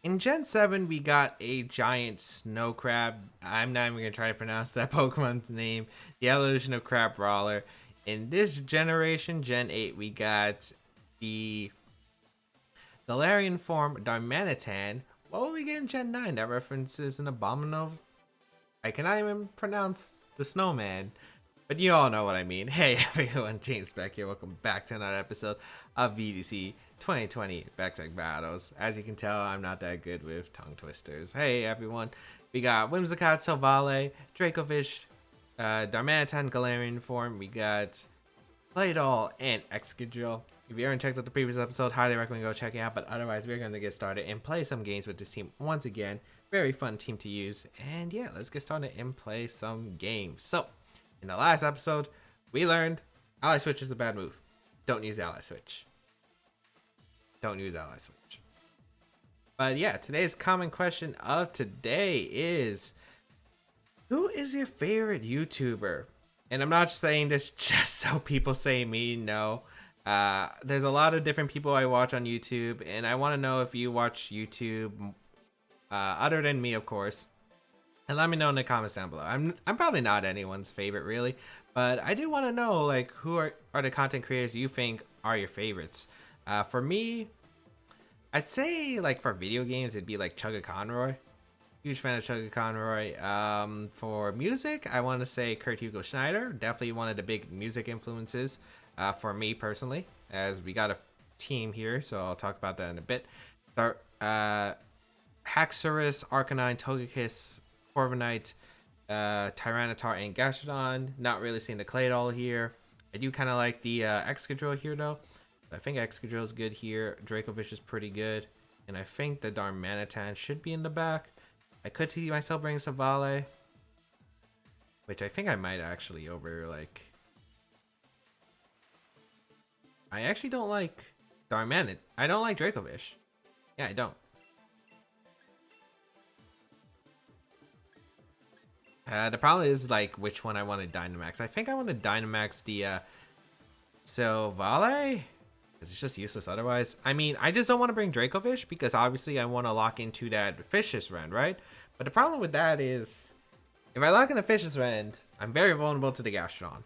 In Gen 7, we got a giant snow crab. I'm not even going to try to pronounce that Pokemon's name. The evolution of Crab Brawler. In this generation, Gen 8, we got the Galarian form Darmanitan. What will we get in Gen 9? That references an abominable. I cannot even pronounce the snowman. But you all know what I mean. Hey everyone, James Baek here. Welcome back to another episode of VGC 2020 Baek Battles. As you can tell, I'm not that good with tongue twisters. Hey everyone, we got Whimsicott, Silvally, Dracovish, Darmanitan, Galarian form. We got Claydol and Excadrill. If you haven't checked out the previous episode, highly recommend go checking out. But otherwise, we're going to get started and play some games with this team once again. Very fun team to use. And yeah, let's get started and play some games. So, in the last episode, we learned Ally Switch is a bad move. Don't use Ally Switch. Don't use Ally Switch. But yeah, today's common question of today is, who is your favorite YouTuber? And I'm not saying this just so people say me, no. There's a lot of different people I watch on YouTube, and I want to know if you watch YouTube other than me, of course. And let me know in the comments down below. I'm probably not anyone's favorite, really, but I do want to know, like, who are the content creators you think are your favorites? For me, I'd say, like, for video games, it'd be like Chugga Conroy. Huge fan of Chugga Conroy. For music, I want to say Kurt Hugo Schneider. Definitely one of the big music influences for me personally, as we got a team here, so I'll talk about that in a bit. Haxorus, Arcanine, Togekiss, Corviknight, Tyranitar, and Gastrodon. Not really seeing the Claydol here. I do kind of like the Excadrill here, though. I think Excadrill is good here. Dracovish is pretty good. And I think the Darmanitan should be in the back. I could see myself bringing Silvally, which I think I might actually over, like... I actually don't like Darmanitan. I don't like Dracovish. Yeah, I don't. The problem is, like, which one I want to Dynamax. I think I want to Dynamax the Silvally, because it's just useless otherwise. I mean, I just don't want to bring Dracovish because obviously I want to lock into that Fishious Rend, right? But the problem with that is, if I lock in a Fishious Rend, I'm very vulnerable to the Gastrodon.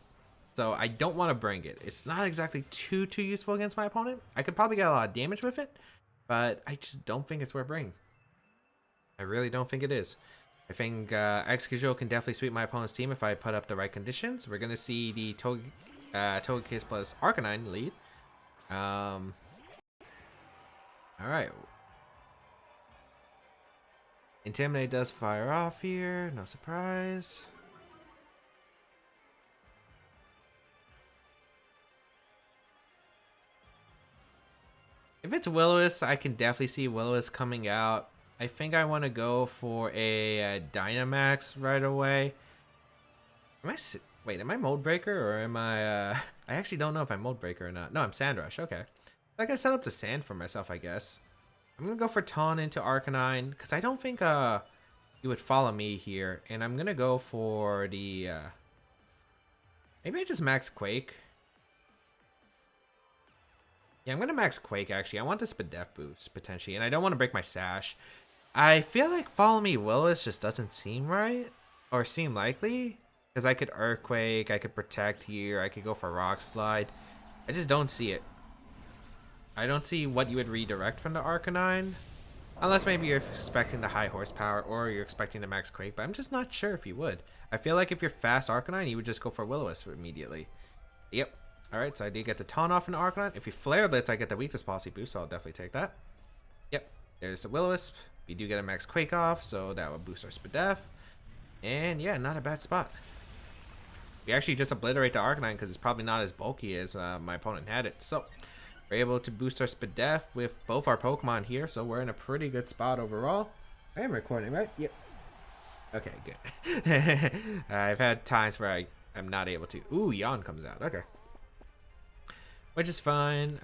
So I don't want to bring it. It's not exactly too useful against my opponent. I could probably get a lot of damage with it, but I just don't think it's worth bringing. I really don't think it is. I think Excadrill can definitely sweep my opponent's team if I put up the right conditions. We're going to see the Togekiss plus Arcanine lead. Alright. Intimidate does fire off here. No surprise. If it's Will-O-Wisp, I can definitely see Will-O-Wisp coming out. I think I want to go for a Dynamax right away. Wait, am I Mold Breaker or am I... I actually don't know if I'm Mold Breaker or not. No, I'm Sandrush. Okay. Like I set up the sand for myself, I guess. I'm going to go for Taunt into Arcanine because I don't think you would follow me here. And I'm going to go for the... maybe I just max Quake. Yeah, I'm going to max Quake, actually. I want this Spadef boost, potentially. And I don't want to break my Sash. I feel like Follow Me Willis just doesn't seem right. Or seem likely. Because I could Earthquake, I could Protect here, I could go for Rock Slide. I just don't see it. I don't see what you would redirect from the Arcanine. Unless maybe you're expecting the high horsepower or you're expecting the max Quake. But I'm just not sure if you would. I feel like if you're fast Arcanine, you would just go for Will-O-Wisp immediately. Yep. Alright, so I did get the Taunt off in Arcanine. If you Flare Blitz, I get the Weakness Policy boost, so I'll definitely take that. Yep, there's the Will-O-Wisp. We do get a max Quake off, so that would boost our Spadef. And yeah, not a bad spot. We actually just obliterate the Arcanine because it's probably not as bulky as my opponent had it. So, we're able to boost our Spadef with both our Pokemon here, so we're in a pretty good spot overall. I am recording, right? Yep. Okay, good. I've had times where I'm not able to. Ooh, Yawn comes out. Okay. Which is fine.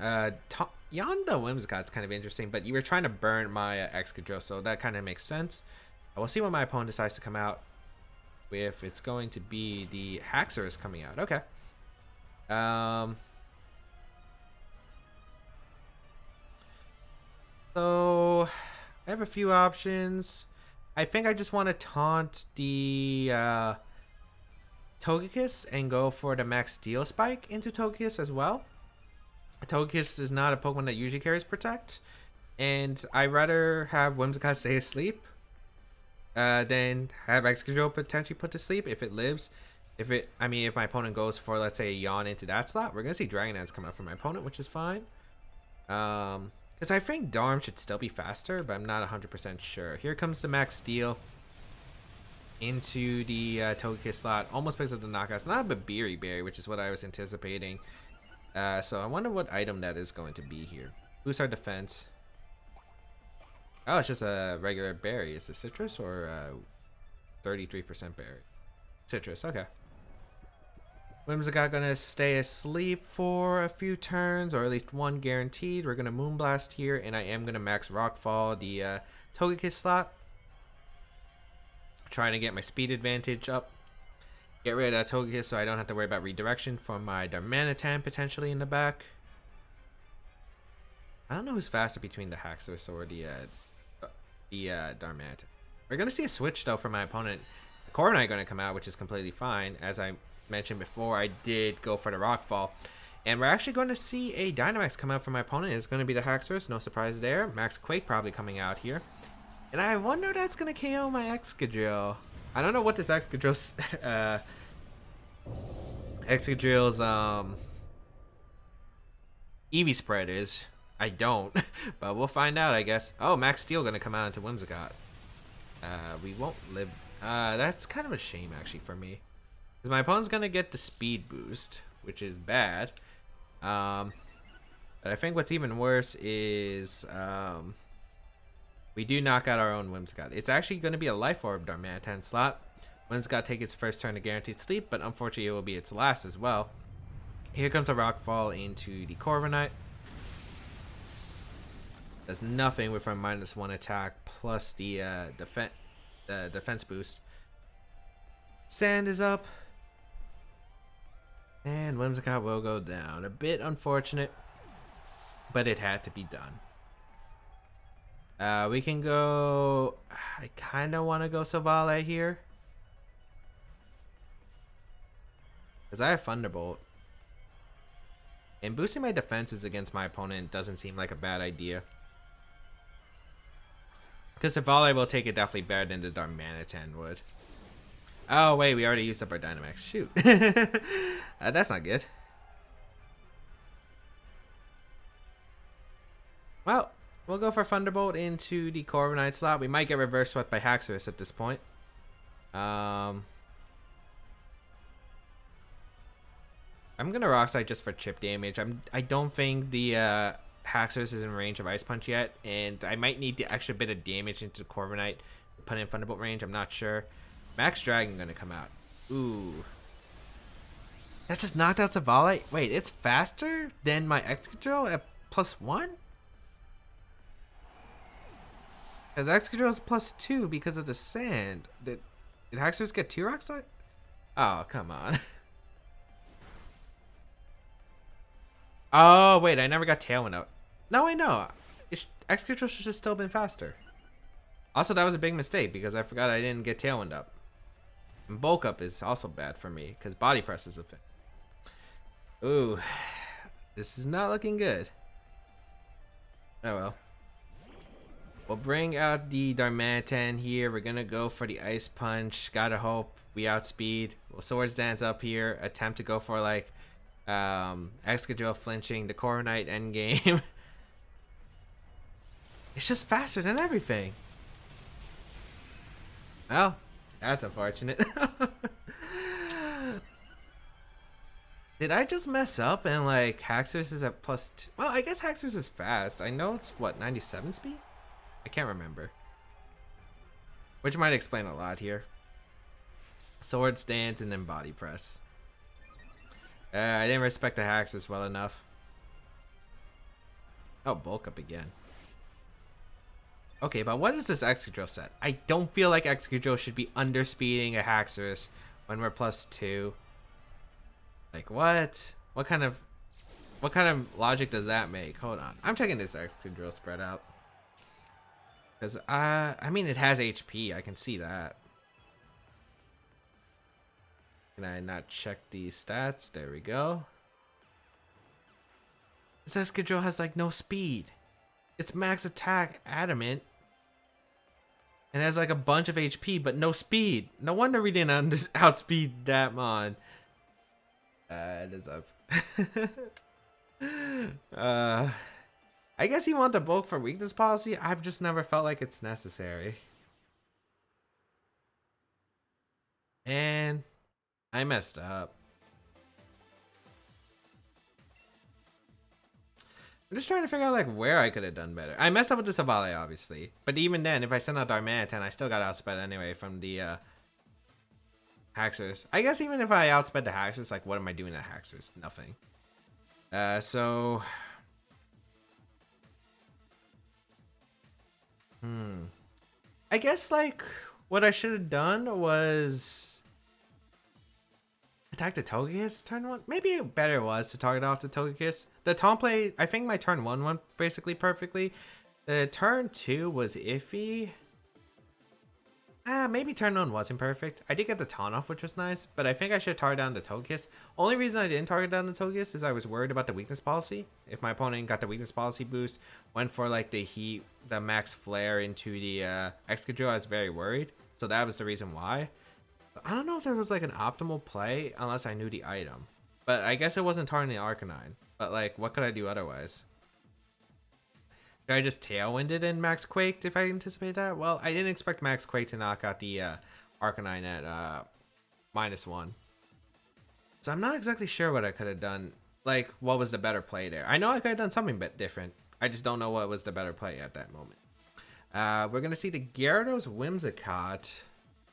Yawn the Whimsicott's kind of interesting, but you were trying to burn my Excadrill, so that kind of makes sense. We'll see what my opponent decides to come out with. It's going to be the Haxorus coming out. Okay. So I have a few options. I think I just want to taunt the Togekiss and go for the max steel spike into Togekiss as well. Togekiss is not a Pokemon that usually carries Protect, and I'd rather have Whimsicott stay asleep than have Excadrill potentially put to sleep if it lives. If my opponent goes for, let's say, a Yawn into that slot, we're gonna see Dragonance come out from my opponent, which is fine. Because I think Darm should still be faster, but I'm not 100% sure. Here comes the max steel into the Togekiss slot. Almost picks up the knockout. It's not a Babiri Berry, which is what I was anticipating. So I wonder what item that is going to be here. Boost our defense. Oh, it's just a regular berry. Is it citrus or 33% berry? Citrus, okay. Whimsicott gonna stay asleep for a few turns, or at least one guaranteed. We're gonna Moonblast here, and I am gonna max Rockfall the Togekiss slot. Trying to get my speed advantage up. Get rid of that Togekiss so I don't have to worry about redirection from my Darmanitan potentially in the back. I don't know who's faster between the Haxorus or the Darmanitan. We're gonna see a switch though for my opponent. The Corviknight gonna come out, which is completely fine. As I mentioned before, I did go for the Rockfall, and we're actually going to see a Dynamax come out for my opponent. It's going to be the Haxorus, no surprise there. Max Quake probably coming out here, and I wonder if that's going to KO my Excadrill. I don't know what this Excadrill's EV spread is. I don't, but we'll find out, I guess. Oh, Max Steel going to come out into Whimsicott. We won't live. That's kind of a shame actually for me. Because my opponent's going to get the speed boost, which is bad. But I think what's even worse is we do knock out our own Whimsicott. It's actually going to be a Life Orb Darmanitan slot. Whimsicott take its first turn to guaranteed sleep, but unfortunately it will be its last as well. Here comes a Rockfall into the Corviknight. Does nothing with our -1 attack plus the defense boost. Sand is up. And Whimsicott will go down. A bit unfortunate, but it had to be done. We can go... I kind of want to go Savale here, because I have Thunderbolt. And boosting my defenses against my opponent doesn't seem like a bad idea. Because Savale will take it definitely better than the Darmanitan would. Oh, wait, we already used up our Dynamax. Shoot. That's not good. Well, we'll go for Thunderbolt into the Corviknight slot. We might get reverse swept by Haxorus at this point. I'm going to Rock Slide just for chip damage. I don't think the Haxorus is in range of Ice Punch yet. And I might need the extra bit of damage into the Corviknight to put in Thunderbolt range. I'm not sure. Max Dragon gonna come out. Ooh. That just knocked out Savale? Wait, it's faster than my Excadrill at +1? Because Excadrill is +2 because of the sand. Did Haxorus get 2 Rock Slide? Oh, come on. Oh, wait, I never got Tailwind out. No, I know. Excadrill should have still been faster. Also, that was a big mistake because I forgot I didn't get Tailwind up. And Bulk Up is also bad for me because Body Press is a thing. Ooh, this is not looking good. Oh well. We'll bring out the Darmanitan here. We're going to go for the Ice Punch. Gotta hope we outspeed. We'll Swords Dance up here. Attempt to go for like Excadrill flinching the Corviknight endgame. It's just faster than everything. Well, that's unfortunate. Did I just mess up and like Haxorus is at +2? Well, I guess Haxorus is fast. I know it's what, 97 speed? I can't remember. Which might explain a lot here. Sword Stance and then Body Press. I didn't respect the Haxorus well enough. Oh, Bulk Up again. Okay, but what is this Excadrill set? I don't feel like Excadrill should be underspeeding a Haxorus when we're +2. Like what? What kind of logic does that make? Hold on. I'm checking this Excadrill spread out. Because, I mean, it has HP. I can see that. Can I not check the stats? There we go. This Escadrille has, like, no speed. It's max attack, adamant. And has, like, a bunch of HP, but no speed. No wonder we didn't outspeed that mon. It is us. I guess you want the bulk for weakness policy. I've just never felt like it's necessary. And I messed up. I'm just trying to figure out like where I could have done better. I messed up with the Savale, obviously. But even then, if I sent out Darmanitan, I still got outsped anyway from the Haxorus. I guess even if I outsped the Haxorus, like what am I doing at Haxorus? Nothing. So I guess like what I should have done was attack the Togekiss turn 1. Maybe better was to target off the Togekiss. The taunt play, I think my turn 1 went basically perfectly. The turn 2 was iffy. Maybe turn 1 wasn't perfect. I did get the taunt off, which was nice, but I think I should target down the Togekiss. Only reason I didn't target down the Togekiss is I was worried about the weakness policy. If my opponent got the weakness policy boost, went for like the heat, the max flare into the Excadrill, I was very worried. So that was the reason why. I don't know if there was like an optimal play unless I knew the item. But I guess it wasn't targeting the Arcanine. But like, what could I do otherwise? Could I just Tailwinded and Max Quaked if I anticipated that? Well, I didn't expect Max Quake to knock out the Arcanine at -1. So I'm not exactly sure what I could have done. Like, what was the better play there? I know I could have done something a bit different. I just don't know what was the better play at that moment. We're going to see the Gyarados, Whimsicott,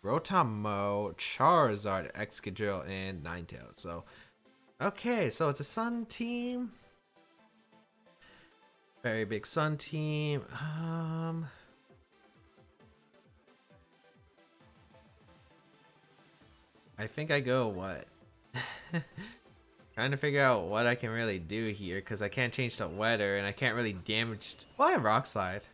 Rotom-Mow, Charizard, Excadrill, and Ninetales. So, okay, so it's a Sun team. Very big Sun team. I think I go what? Trying to figure out what I can really do here because I can't change the weather and I can't really damage. Well, I have Rock Slide.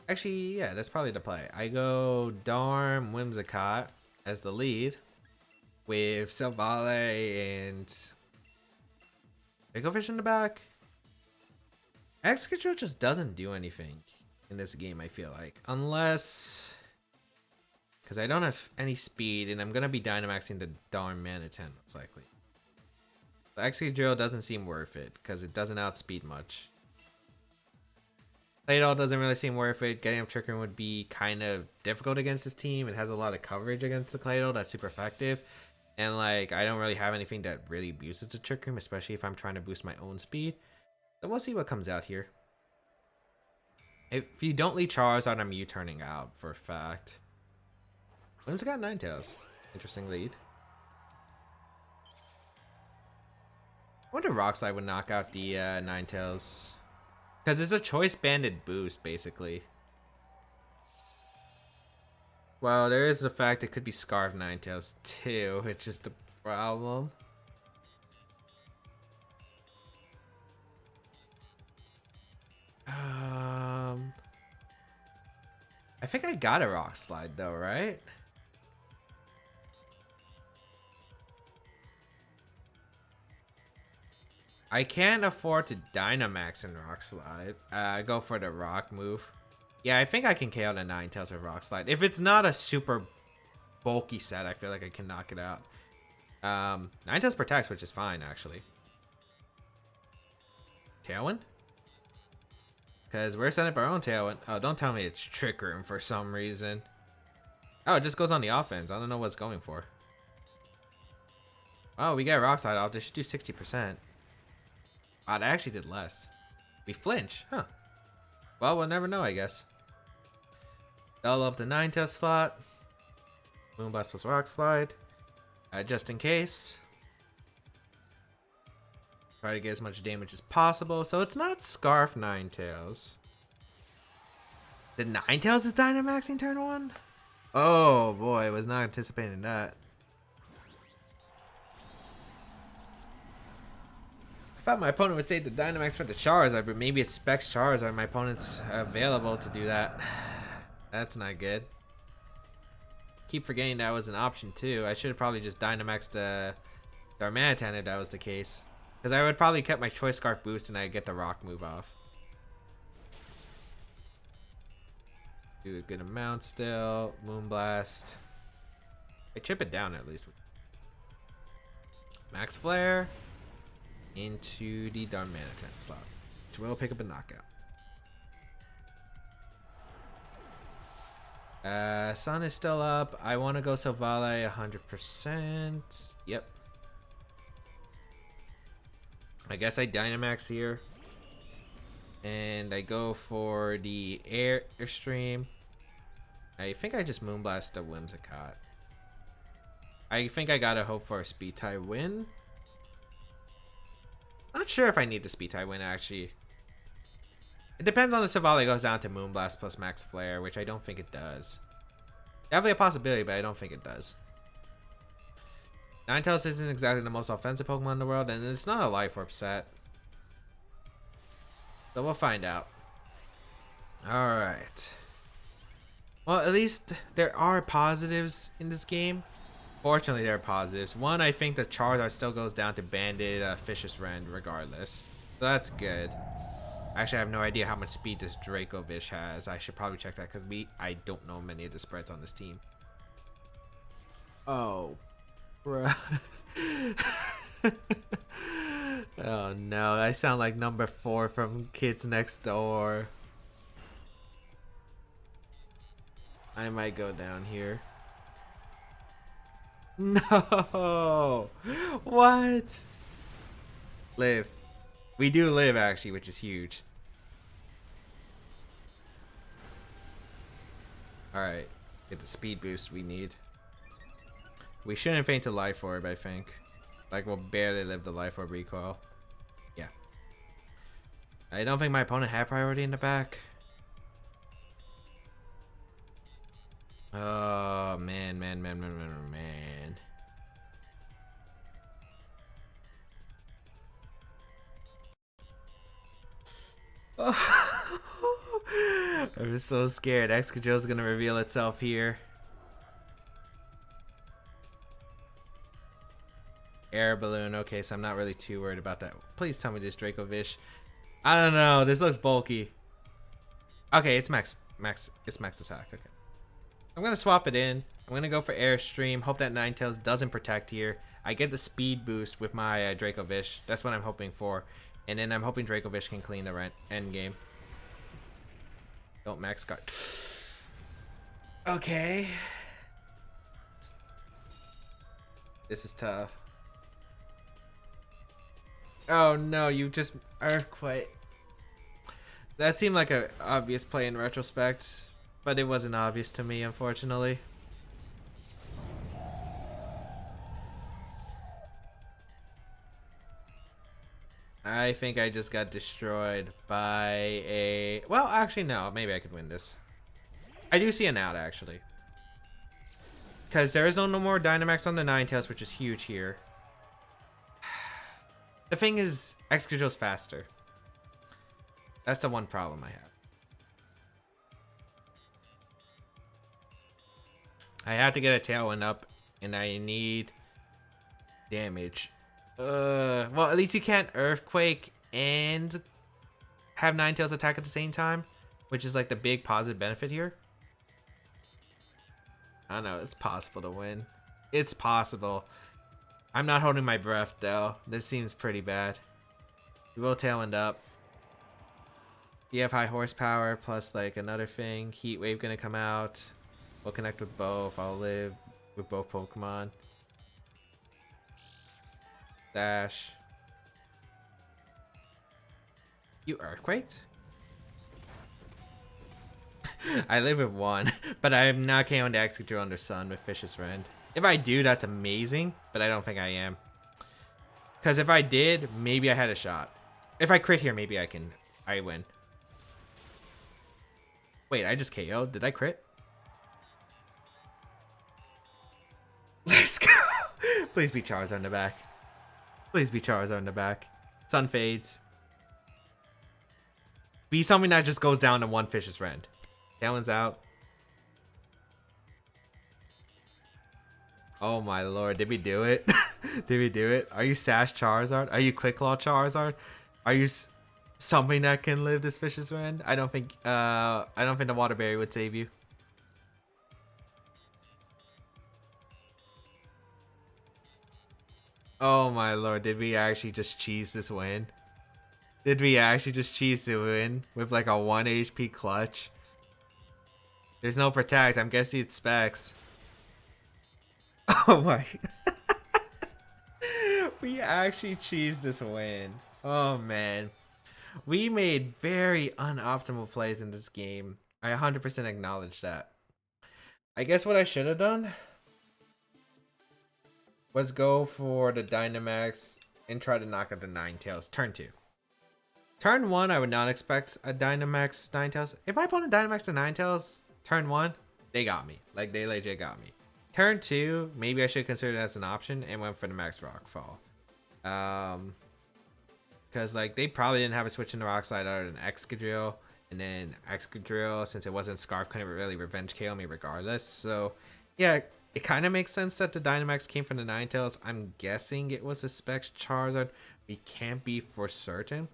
Actually, yeah, that's probably the play. I go Darm, Whimsicott as the lead with Silvally and Big Fish in the back. Excadrill just doesn't do anything in this game, I feel like. Unless... because I don't have any speed, and I'm going to be Dynamaxing the Darmanitan, most likely. The Excadrill doesn't seem worth it, because it doesn't outspeed much. Claydol doesn't really seem worth it. Getting up Trick Room would be kind of difficult against this team. It has a lot of coverage against the Claydol that's super effective. And, like, I don't really have anything that really abuses the Trick Room, especially if I'm trying to boost my own speed. So we'll see what comes out here. If you don't lead Charizard, I'm U-turning out for a fact. Williams got Ninetales. Interesting lead. I wonder Rock Slide would knock out the Ninetales. Because it's a choice banded boost, basically. Well, there is the fact it could be Scarf Ninetales too, which is the problem. I think I got a Rock Slide though, right? I can't afford to Dynamax and Rock Slide. Go for the Rock move. Yeah, I think I can KO the Ninetales with Rock Slide. If it's not a super bulky set, I feel like I can knock it out. Ninetales protects, which is fine, actually. Tailwind? Because we're setting up our own Tailwind. Oh, don't tell me it's Trick Room for some reason. Oh, it just goes on the offense. I don't know what it's going for. Oh, we got Rock Slide off. This should do 60%. Wow, that actually did less. We flinch, huh? Well, we'll never know, I guess. Double up the Ninetales slot. Moonblast plus Rock Slide. Just in case. Try to get as much damage as possible. So it's not Scarf Ninetales. The Ninetales is Dynamaxing turn 1? Oh boy, I was not anticipating that. I thought my opponent would save the Dynamax for the Charizard, but maybe it's Specs Charizard. My opponent's available to do that. That's not good. Keep forgetting that was an option too. I should have probably just Dynamaxed the Darmanitan if that was the case. Because I would probably kept my Choice Scarf boost and I'd get the Rock move off. Do a good amount still. Moonblast. I chip it down at least. Max Flare into the Darmanitan slot, which will pick up a knockout. Sun is still up. I want to go Silvally 100%. Yep. I guess I Dynamax here. And I go for the Airstream. I think I just Moonblast the Whimsicott. I think I gotta hope for a Speed tie win. Not sure if I need the Speed tie win actually. It depends on the Silvally goes down to Moonblast plus Max Flare, which I don't think it does. Definitely a possibility, but I don't think it does. Ninetales isn't exactly the most offensive Pokemon in the world, and it's not a Life Orb set. So we'll find out. Alright. Well, at least there are positives in this game. Fortunately, there are positives. One, I think the Charizard still goes down to Banded Fishious Rend regardless. So that's good. Actually, I have no idea how much speed this Dracovish has. I should probably check that because I don't know many of the spreads on this team. Oh, bruh. Oh no, I sound like number 4 from Kids Next Door. I might go down here. No! What? Live. We do live actually, which is huge. Alright, get the speed boost we need. We shouldn't faint to Life Orb, I think. Like, we'll barely live the Life Orb recoil. Yeah. I don't think my opponent had priority in the back. Oh, man. I'm so scared. Excadrill's gonna reveal itself here. Air Balloon. Okay, so I'm not really too worried about that. Please tell me this Dracovish. I don't know. This looks bulky. Okay, it's max attack. Okay. I'm gonna swap it in. I'm gonna go for Airstream. Hope that Ninetales doesn't protect here. I get the speed boost with my Dracovish. That's what I'm hoping for. And then I'm hoping Dracovish can clean the end game. Don't max guard. Okay. This is tough. Oh no, you just Earthquake. That seemed like an obvious play in retrospect, but it wasn't obvious to me, unfortunately. I think I just got destroyed by a... Well, actually, no. Maybe I could win this. I do see an out, actually. Because there is no more Dynamax on the Ninetales, which is huge here. The thing is, Excadrill's faster. That's the one problem I have. I have to get a Tailwind up, and I need damage. Well, at least you can't Earthquake and have Ninetales attack at the same time, which is like the big positive benefit here. I don't know, it's possible to win. It's possible. I'm not holding my breath though. This seems pretty bad. We will Tailwind up. You have high horsepower plus like another thing. Heat Wave gonna come out. We'll connect with both. I'll live with both Pokemon. Dash. You Earthquaked? I live with one, but I'm not KOing the Excadrill under Sun with Fishious Rend. If I do, that's amazing, but I don't think I am. Because if I did, maybe I had a shot. If I crit here, maybe I win. Wait, I just KO'd. Did I crit? Let's go. Please be Charizard in the back. Please be Charizard in the back. Sun fades. Be something that just goes down to one fish's rend. That one's out. Oh my lord, did we do it? Did we do it? Are you Sash Charizard? Are you Quick Claw Charizard? Are you something that can live this fish's rend? I don't think the Water Berry would save you. Oh my lord, did we actually just cheese this win? Did we actually just cheese the win with like a 1 HP clutch? There's no protect, I'm guessing it's specs. Oh my. We actually cheesed this win. Oh man. We made very unoptimal plays in this game. I 100% acknowledge that. I guess what I should have done was go for the Dynamax and try to knock out the Ninetales. Turn 2. Turn 1, I would not expect a Dynamax Ninetales. If my opponent Dynamax the Ninetales, turn 1, they got me. Like, they legit got me. Turn 2, maybe I should consider it as an option and went for the Max Rockfall. Because, like, they probably didn't have a switch in the Rock Slide other than Excadrill. And then Excadrill, since it wasn't Scarf, couldn't really Revenge KO me regardless. So, yeah, it kind of makes sense that the Dynamax came from the Ninetales. I'm guessing it was a Specs Charizard. We can't be for certain.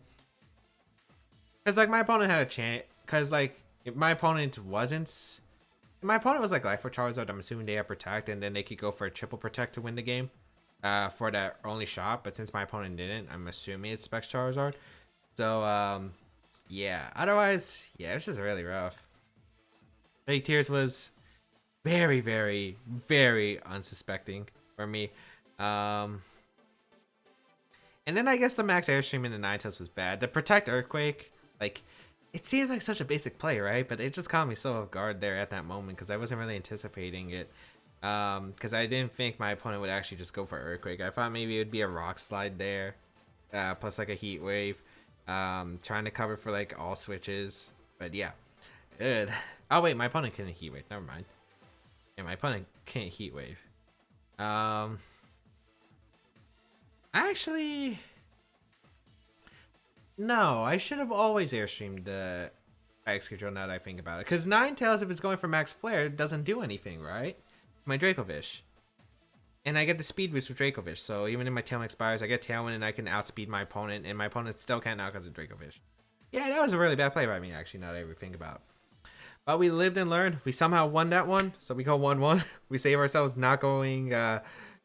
Because, like, my opponent had a chance. Because, like, if my opponent wasn't... If my opponent was, like, Life or Charizard, I'm assuming they have Protect. And then they could go for a Triple Protect to win the game. For that only shot. But since my opponent didn't, I'm assuming it's Specs Charizard. So, yeah. Otherwise, yeah, it was just really rough. Fake Tears was very, very, very unsuspecting for me. And then I guess the Max Airstream in the Ninetales was bad. The Protect Earthquake, like, it seems like such a basic play, right? But it just caught me so off guard there at that moment because I wasn't really anticipating it. Because I didn't think my opponent would actually just go for Earthquake. I thought maybe it would be a Rock Slide there, plus like a Heat Wave. Trying to cover for like all switches, but yeah. Good. Oh wait, my opponent couldn't Heat Wave. Never mind. Yeah, my opponent can't Heat Wave. Actually, no. I should have always Airstreamed the Excadrill now that I think about it. Because Ninetales, if it's going for Max Flare, it doesn't do anything, right? My Dracovish. And I get the speed boost with Dracovish, so even if my Tailwind expires, I get Tailwind and I can outspeed my opponent, and my opponent still can't knock out the Dracovish. Yeah, that was a really bad play by me, actually, now that I ever think about it. But we lived and learned. We somehow won that one, so we go 1-1. We save ourselves not going on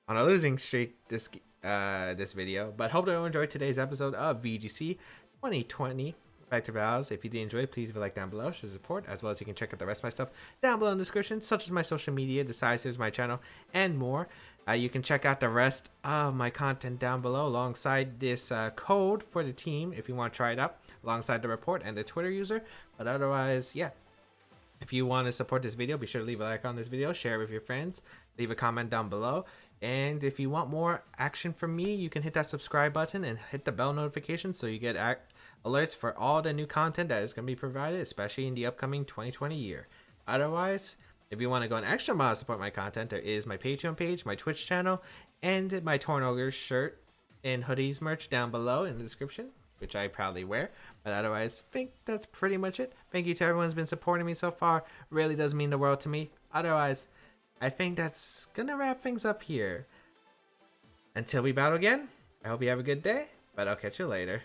a losing streak this video. But hope everyone enjoyed today's episode of VGC 2020. Back to Battles. If you did enjoy, please leave a like down below, show support, as well as you can check out the rest of my stuff down below in the description, such as my social media, the sizes, my channel, and more. You can check out the rest of my content down below alongside this code for the team if you want to try it out, alongside the report and the Twitter user. But otherwise, yeah. If you want to support this video, be sure to leave a like on this video, share it with your friends, leave a comment down below. And if you want more action from me, you can hit that subscribe button and hit the bell notification so you get alerts for all the new content that is going to be provided, especially in the upcoming 2020 year. Otherwise, if you want to go an extra mile to support my content, there is my Patreon page, my Twitch channel, and my Torn Ogre shirt and hoodies merch down below in the description, which I proudly wear. But otherwise, I think that's pretty much it. Thank you to everyone who's been supporting me so far. Really does mean the world to me. Otherwise, I think that's going to wrap things up here. Until we battle again, I hope you have a good day, but I'll catch you later.